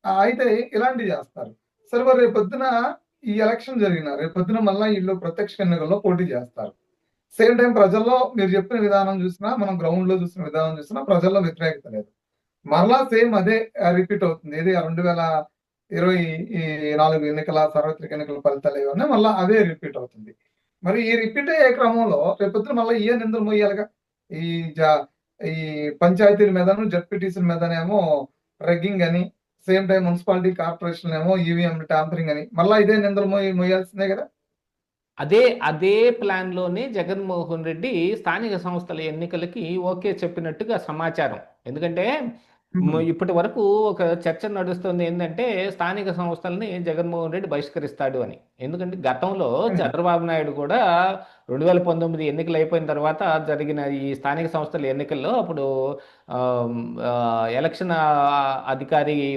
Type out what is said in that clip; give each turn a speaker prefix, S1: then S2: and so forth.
S1: అయితే ఇలాంటివి చేస్తారు. సరే మరి రేపొద్దున ఈ ఎలక్షన్ జరిగిన రేపొద్దున మళ్ళా ఈళ్ళు ప్రత్యక్ష ఎన్నికల్లో పోటీ చేస్తారు. సేమ్ టైమ్ ప్రజల్లో మీరు చెప్పిన విధానం చూసినా, మనం గ్రౌండ్‌లో చూసిన విధానం చూసినా ప్రజల్లో వ్యతిరేకత లేదు. మరలా సేమ్ అదే రిపీట్ అవుతుంది. ఏది 2024 ఎన్నికల సార్వత్రిక ఎన్నికల ఫలితాలు ఇవన్నీ మళ్ళా అదే రిపీట్ అవుతుంది. మరి ఈ రిపీట్ అయ్యే క్రమంలో రేపొద్దున మళ్ళా ఇయ్యే నిందలు మోయాలిగా. ఈ జ ఈ పంచాయతీల మీదను, జడ్పీటీసీల మీదనేమో రగ్గింగ్ అని, సేమ్ టైమ్ మున్సిపాలిటీ కార్పొరేషన్‌లేమో ఈవీఎం ట్యాంపరింగ్ అని మళ్ళా ఇదే నిందలు మోయాల్సిందే గదా!
S2: అదే అదే ప్లాన్‌లోనే జగన్మోహన్ రెడ్డి స్థానిక సంస్థల ఎన్నికలకి ఓకే చెప్పినట్టుగా సమాచారం. ఎందుకంటే
S1: హ్మ్.
S2: ఇప్పటి వరకు ఒక చర్చ నడుస్తుంది ఏందంటే స్థానిక సంస్థలని జగన్మోహన్ రెడ్డి బహిష్కరిస్తాడు అని. ఎందుకంటే గతంలో
S1: హ్మ్.
S2: చంద్రబాబు నాయుడు కూడా 2019 ఎన్నికలు అయిపోయిన తర్వాత జరిగిన ఈ స్థానిక సంస్థల ఎన్నికల్లో అప్పుడు ఎలక్షన్ అధికారి